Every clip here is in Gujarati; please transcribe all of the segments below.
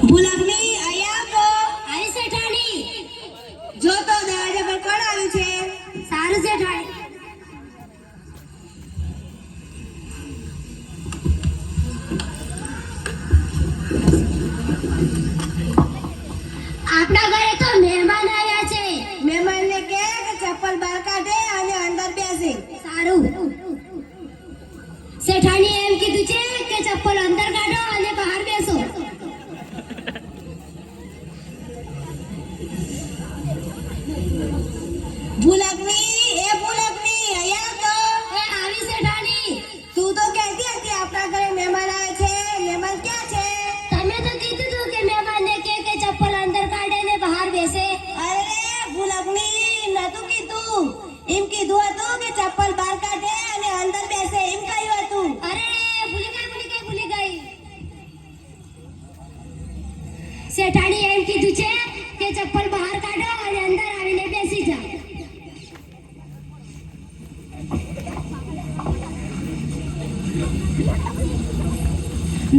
ભૂલકની આયા તો આવી શેઠાણી જો તો દરવાજા પર કોણ આવ્યું છે? સારું શેઠાણી આપણા ઘરે તો મહેમાન આવ્યા છે. મહેમાનને કે ચપ્પલ બહાર કાઢે અને અંદર બેસે. સારું શેઠાણી એમ કીધું છે કે ચપ્પલ અંદર કાઢો અને બહાર બેસો. ભૂલકની આયા તો એ આવી શેઠાણી તું તો કહેતી હતી આપણા ઘરે મહેમાન આવે છે. મહેમાન ક્યાં છે? તમે તો કીધું હતું કે મહેમાનને કે ચપ્પલ અંદર કાઢે ને બહાર બેસે. અરે ભૂલકની નતું કીધું. એમ કીધું હતું કે ચપ્પલ બહાર કાઢે અને અંદર બેસે. એમ કહ્યું હતું. અરે ભૂલી ગઈ શેઠાણી એમ કીધું છે કે ચપ્પલ બહાર કાઢો અને અંદર આવીને બેસી જાઓ.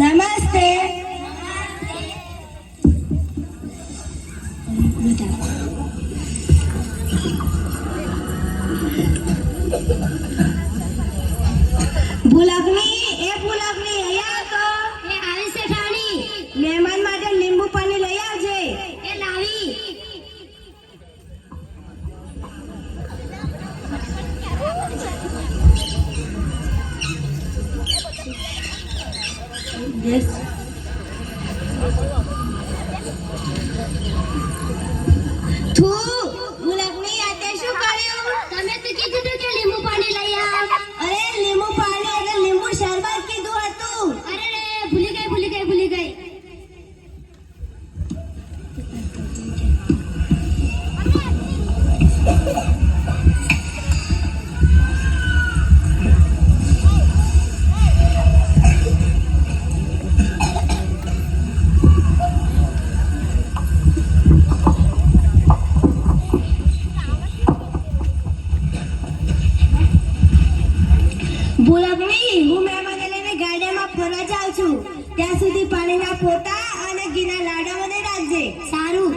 નમસ્તે. ભૂલકની આયા તો એ આવી શેઠાણી મહેમાન માટે લીંબુ પાણી લઈ આવજે. એ લાવી. ભૂલકની આ તે શું કર્યું? તમે તો કીધું હતું કે લીંબુ પાણી લઈ આવ. અરે લીંબુ પાણી એટલે લીંબુ શરબત કીધું હતું. અરે ભૂલી ગઈ ભૂલકની હું મહેમાનને લઈને ગાર્ડનમાં ફરવા જાઉં છું. ત્યાં સુધી પાણીના પોતા અને ઘીના લાડા મને રાખજે. સારું.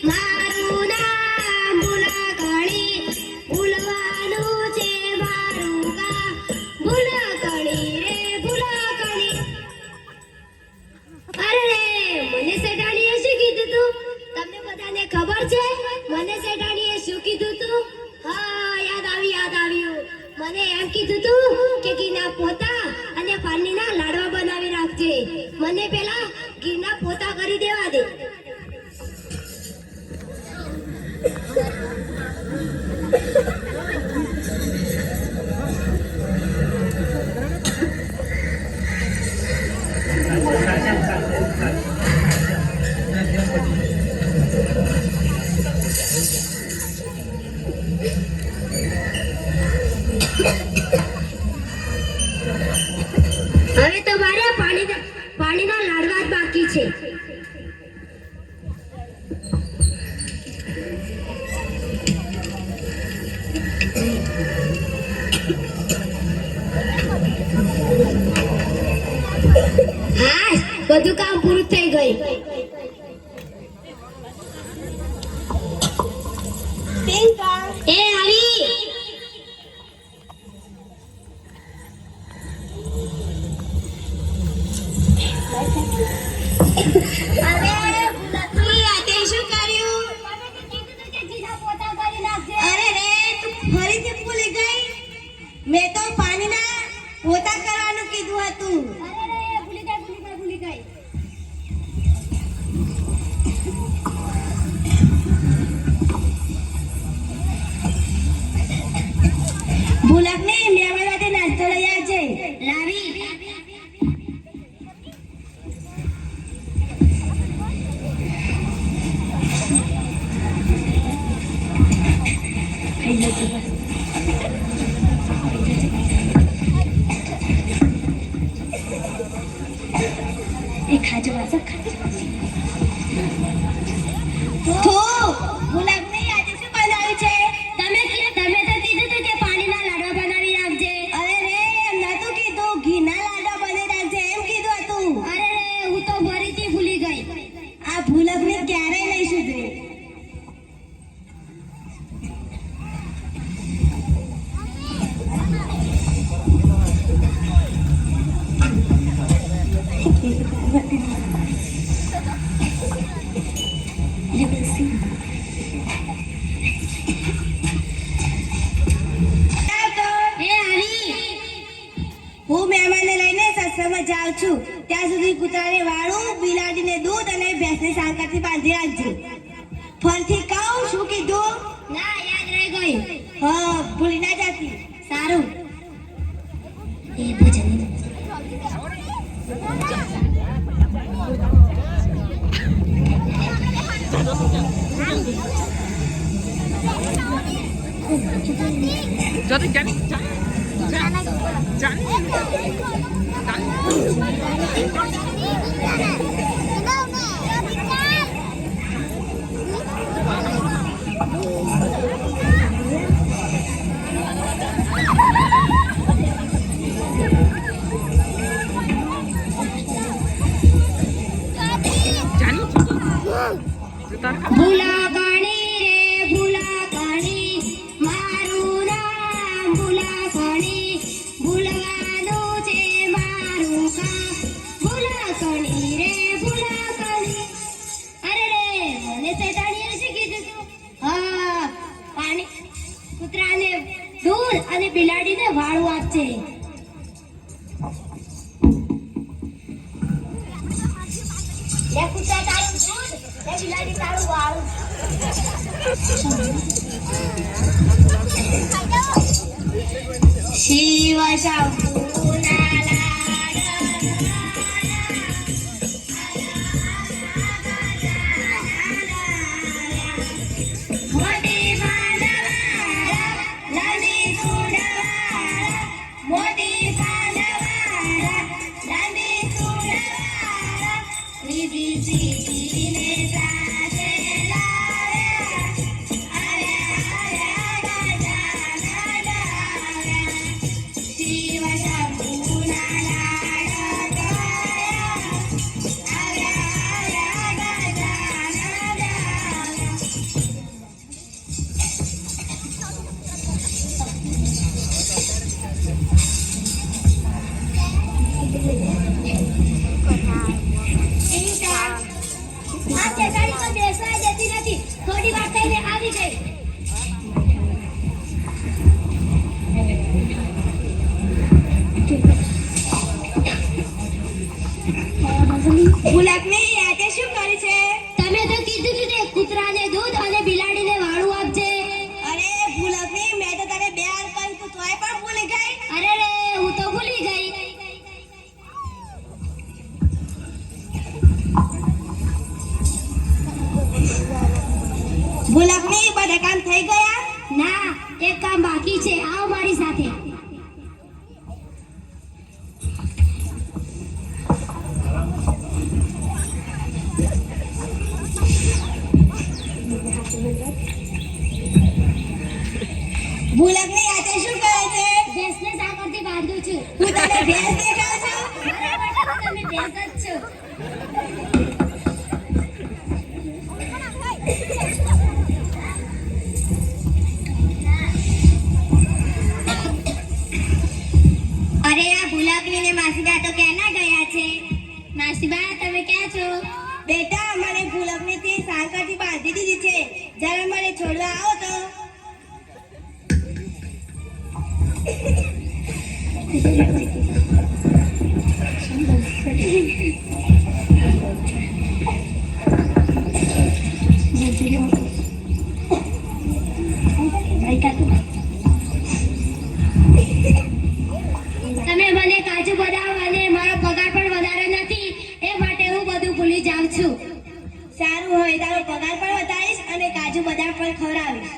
મારું નામ ભૂલાગણી. ભૂલવાનું છે મારું કામ. ભૂલાગણી રે ભૂલાગણી. અરે મને શેઠાણીએ શું કીધું તું? તમને બધાને ખબર છે મને શેઠાણીએ શું કીધું તું? હા યાદ આવ્યું. મને એમ કીધું તું કે ઘીના પોતા અને પાણીના લાડવા બનાવી રાખજે. મને પેલા ઘીના પોતા કરી દેવા દે. હવે તો મારે પાણીના લાડવા જ બાકી છે. હા બધું કામ પૂરું થઈ ગયું. એ આવી. અરે ભૂલકની આ તે શું કર્યું? અરે રે તું ફરીથી ભૂલી ગઈ. મેં તો પાણીના પોતા કરવાનું કીધું હતું. ભૂલી ગઈ. ભૂલકની મહેમાન માટે નાસ્તો લઈ આવજે. લાવી. એ ખાજો વાસો ખાજો. ભૂલકની આજે શું બનાવ્યું છે? તમે તો કીધું તું કે પાણીના લાડવા બનાવી રાખજે. અરે રે એમ નતું કીધું, ઘીના લાડવા બનાવી રાખજે એમ કીધું હતું. અરે રે હું તો ફરીથી ભૂલી ગઈ. આ ભૂલકને ક્યારેય નહીં સુધરે. હું મહેમાનને લઈને સત્સંગમાં જાઉં છું. ત્યાં સુધી કૂતરાને વાળું, બિલાડીને દૂધ અને ભેંસને સાંકળથી બાંધી રાખજો. ફરીથી કહું શું કીધું? ના યાદ રહી ગઈ. હા ભૂલી ના જાતી. સારું. એ ભોજન ભૂલા કાણી રે ભૂલા કાણી, મારું નામ ભૂલા કાણી, ભૂલવાનું છે મારું કામ. ભૂલા કાણી રે ભૂલા કાણી. અરે રે મને શેતાણીએ શું કીધું તું? હા પાણી કૂતરાને દૂધ અને બિલાડીને વાળું આપજે. લે કૂતરા તારું દૂધ, લે બિલાડી તારું વાળું. શિવ શંભુના મોટી પાંડવાળા, નાની સુંડવાળા, મોટી પાંડવાળા, નાની સુંડવાળા, રીધી સીધીને સાથે શિવ શંભુના આ શેતાણી તો બેસવા દેતી નથી. થોડી વાર થઈને આવી ગઈ. ભૂલકની આજે શું કર્યું છે? તમે તો કીધું તું તે કૂતરાને દૂધ અને બિલાડીને વાળું આપજે. અરે ભૂલકની મેં તો તને બે વાર કહ્યું તું તોય પણ ભૂલી ગઈ. અરે રે હું તો ભૂલી ગઈ. ભૂલકની બધા કામ થઈ ગયા? ના એક કામ બાકી છે. આવો મારી સાથે. ભૂલકની આજે શું કરે છે? ભેંસને સાંકળથી બાંધું છું. હું તને ભેંસ દેખાવ છું? મારા માટે તો તમે ભેંસ જ છો. અરે આ ભૂલકની ને માસીબા તો ક્યાંના ગયા છે? માસીબા તમે ક્યાં છો? બેટા મને ભૂલકની થી સાંકળથી બાંધી દીધી છે. જરા મને છોડવા આવો તો. ભૂલી જાઉં છું. સારું હોય તારો પગાર પણ વધારીશ અને કાજુ બદામ પણ ખવડાવીશ.